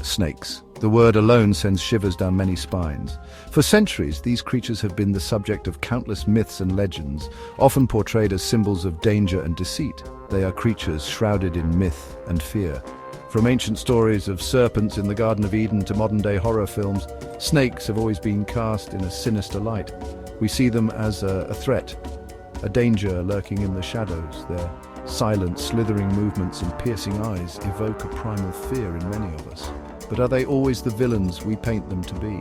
Snakes. The word alone sends shivers down many spines. For centuries, these creatures have been the subject of countless myths and legends, often portrayed as symbols of danger and deceit. They are creatures shrouded in myth and fear. From ancient stories of serpents in the Garden of Eden to modern-day horror films, snakes have always been cast in a sinister light. We see them as a threat, a danger lurking in the shadows. Their silent, slithering movements and piercing eyes evoke a primal fear in many of us. But are they always the villains we paint them to be?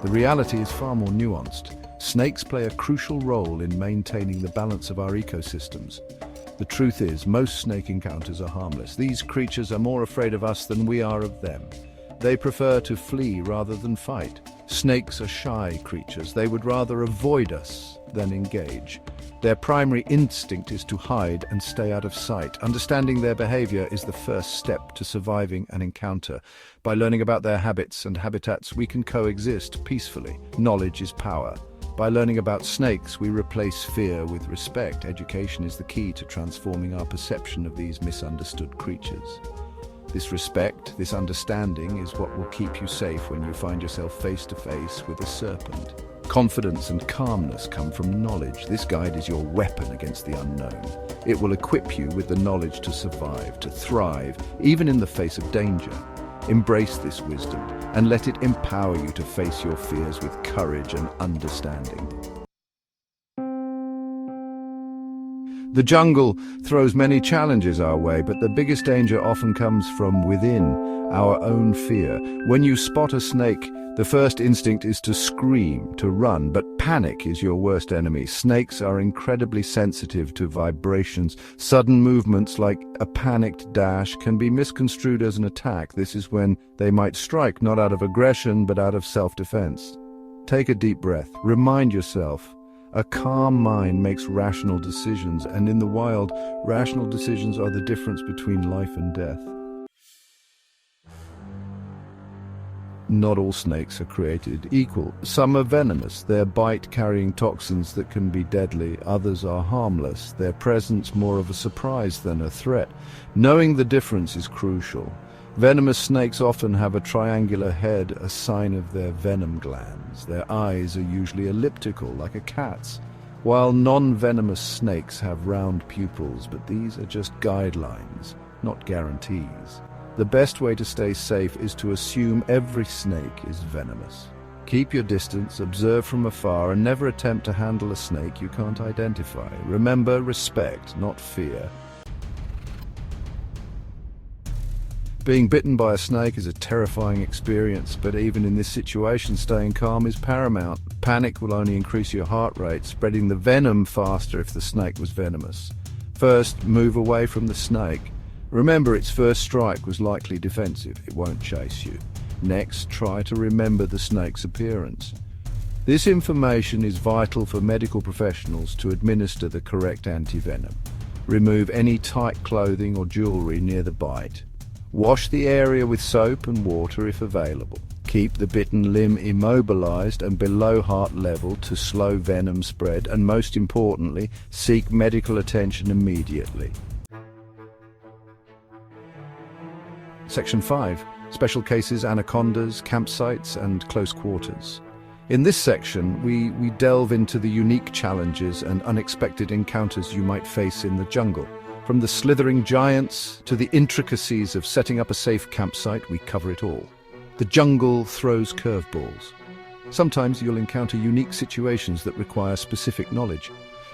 The reality is far more nuanced. Snakes play a crucial role in maintaining the balance of our ecosystems. The truth is, most snake encounters are harmless. These creatures are more afraid of us than we are of them. They prefer to flee rather than fight. Snakes are shy creatures. They would rather avoid us than engage. Their primary instinct is to hide and stay out of sight. Understanding their behavior is the first step to surviving an encounter. By learning about their habits and habitats, we can coexist peacefully. Knowledge is power. By learning about snakes, we replace fear with respect. Education is the key to transforming our perception of these misunderstood creatures. This respect, this understanding, is what will keep you safe when you find yourself face to face with a serpent. Confidence and calmness come from knowledge. This guide is your weapon against the unknown. It will equip you with the knowledge to survive, to thrive, even in the face of danger. Embrace this wisdom and let it empower you to face your fears with courage and understanding. The jungle throws many challenges our way, but the biggest danger often comes from within, our own fear. When you spot a snake, the first instinct is to scream, to run, but panic is your worst enemy. Snakes are incredibly sensitive to vibrations. Sudden movements like a panicked dash can be misconstrued as an attack. This is when they might strike, not out of aggression, but out of self-defense. Take a deep breath. Remind yourself, a calm mind makes rational decisions, and in the wild, rational decisions are the difference between life and death. Not all snakes are created equal. Some are venomous, their bite carrying toxins that can be deadly. Others are harmless, their presence more of a surprise than a threat. Knowing the difference is crucial. Venomous snakes often have a triangular head, a sign of their venom glands. Their eyes are usually elliptical, like a cat's, while non-venomous snakes have round pupils, but these are just guidelines, not guarantees. The best way to stay safe is to assume every snake is venomous. Keep your distance, observe from afar, and never attempt to handle a snake you can't identify. Remember, respect, not fear. Being bitten by a snake is a terrifying experience, but even in this situation, staying calm is paramount. Panic will only increase your heart rate, spreading the venom faster if the snake was venomous. First, move away from the snake. Remember, its first strike was likely defensive. It won't chase you. Next, try to remember the snake's appearance. This information is vital for medical professionals to administer the correct antivenom. Remove any tight clothing or jewelry near the bite. Wash the area with soap and water if available. Keep the bitten limb immobilized and below heart level to slow venom spread, and most importantly, seek medical attention immediately. Section 5. Special cases, anacondas, campsites, and close quarters. In this section, we delve into the unique challenges and unexpected encounters you might face in the jungle. From the slithering giants to the intricacies of setting up a safe campsite, we cover it all. The jungle throws curveballs. Sometimes you'll encounter unique situations that require specific knowledge.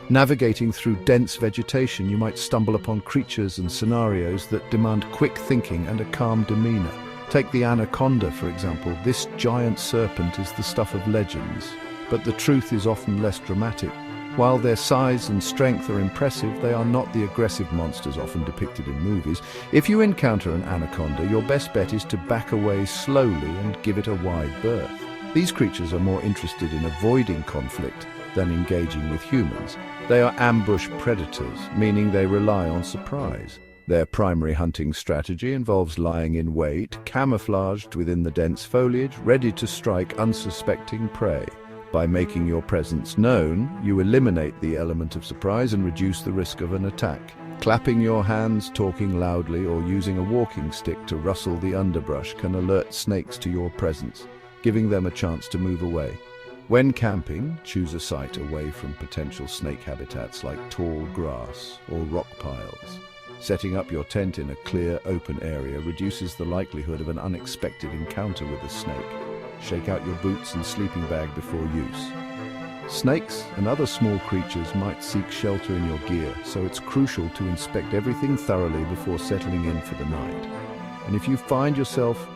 Navigating through dense vegetation, you might stumble upon creatures and scenarios that demand quick thinking and a calm demeanor. Take the anaconda, for example. This giant serpent is the stuff of legends, but the truth is often less dramatic. While their size and strength are impressive, they are not the aggressive monsters often depicted in movies. If you encounter an anaconda, your best bet is to back away slowly and give it a wide berth. These creatures are more interested in avoiding conflict than engaging with humans. They are ambush predators, meaning they rely on surprise. Their primary hunting strategy involves lying in wait, camouflaged within the dense foliage, ready to strike unsuspecting prey. By making your presence known, you eliminate the element of surprise and reduce the risk of an attack. Clapping your hands, talking loudly, or using a walking stick to rustle the underbrush can alert snakes to your presence, giving them a chance to move away. When camping, choose a site away from potential snake habitats like tall grass or rock piles. Setting up your tent in a clear, open area reduces the likelihood of an unexpected encounter with a snake. Shake out your boots and sleeping bag before use. Snakes and other small creatures might seek shelter in your gear, so it's crucial to inspect everything thoroughly before settling in for the night. And if you find yourself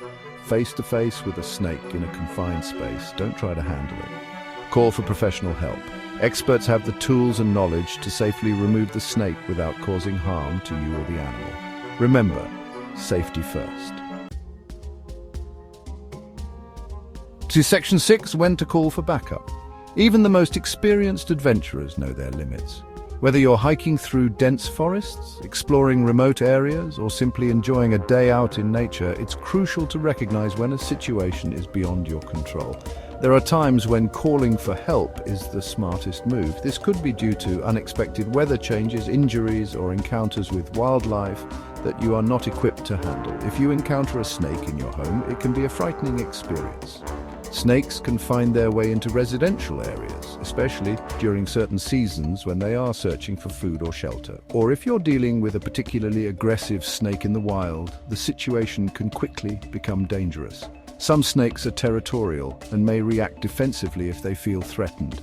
face to face with a snake in a confined space, don't try to handle it. Call for professional help. Experts have the tools and knowledge to safely remove the snake without causing harm to you or the animal. Remember, safety first. To Section 6, when to call for backup. Even the most experienced adventurers know their limits. Whether you're hiking through dense forests, exploring remote areas, or simply enjoying a day out in nature, it's crucial to recognize when a situation is beyond your control. There are times when calling for help is the smartest move. This could be due to unexpected weather changes, injuries, or encounters with wildlife that you are not equipped to handle. If you encounter a snake in your home, it can be a frightening experience. Snakes can find their way into residential areas, especially during certain seasons when they are searching for food or shelter. Or if you're dealing with a particularly aggressive snake in the wild, the situation can quickly become dangerous. Some snakes are territorial and may react defensively if they feel threatened.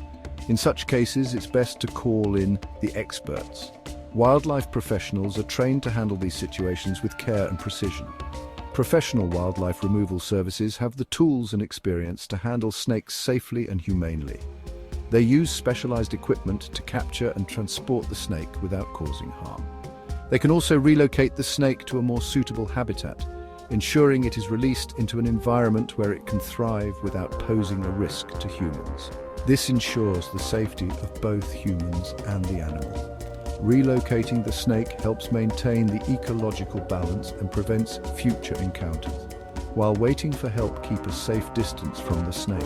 In such cases, it's best to call in the experts. Wildlife professionals are trained to handle these situations with care and precision. Professional wildlife removal services have the tools and experience to handle snakes safely and humanely. They use specialized equipment to capture and transport the snake without causing harm. They can also relocate the snake to a more suitable habitat, ensuring it is released into an environment where it can thrive without posing a risk to humans. This ensures the safety of both humans and the animal. Relocating the snake helps maintain the ecological balance and prevents future encounters. While waiting for help, keep a safe distance from the snake.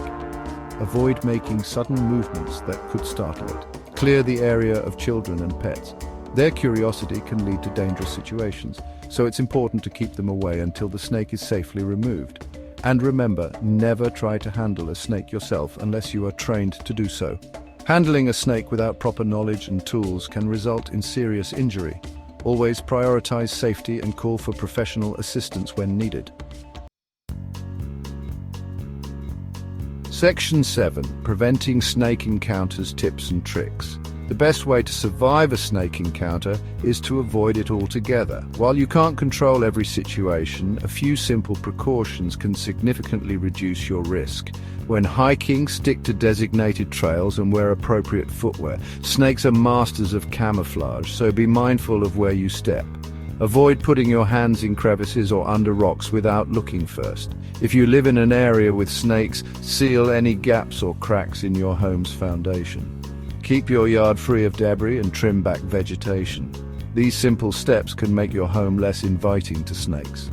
Avoid making sudden movements that could startle it. Clear the area of children and pets. Their curiosity can lead to dangerous situations, so it's important to keep them away until the snake is safely removed. And remember, never try to handle a snake yourself unless you are trained to do so. Handling a snake without proper knowledge and tools can result in serious injury. Always prioritize safety and call for professional assistance when needed. Section 7. Preventing snake encounters, tips and tricks. The best way to survive a snake encounter is to avoid it altogether. While you can't control every situation, a few simple precautions can significantly reduce your risk. When hiking, stick to designated trails and wear appropriate footwear. Snakes are masters of camouflage, so be mindful of where you step. Avoid putting your hands in crevices or under rocks without looking first. If you live in an area with snakes, seal any gaps or cracks in your home's foundation. Keep your yard free of debris and trim back vegetation. These simple steps can make your home less inviting to snakes.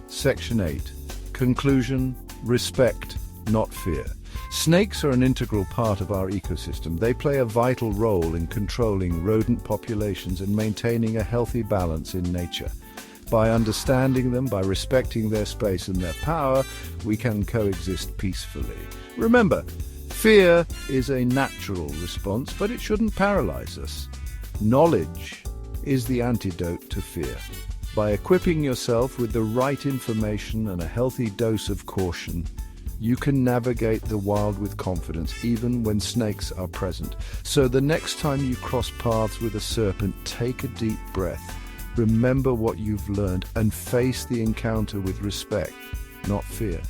Section 8. Conclusion: respect, not fear. Snakes are an integral part of our ecosystem. They play a vital role in controlling rodent populations and maintaining a healthy balance in nature. By understanding them, by respecting their space and their power, we can coexist peacefully. Remember, fear is a natural response, but it shouldn't paralyze us. Knowledge is the antidote to fear. By equipping yourself with the right information and a healthy dose of caution, you can navigate the wild with confidence, even when snakes are present. So the next time you cross paths with a serpent, take a deep breath. Remember what you've learned and face the encounter with respect, not fear.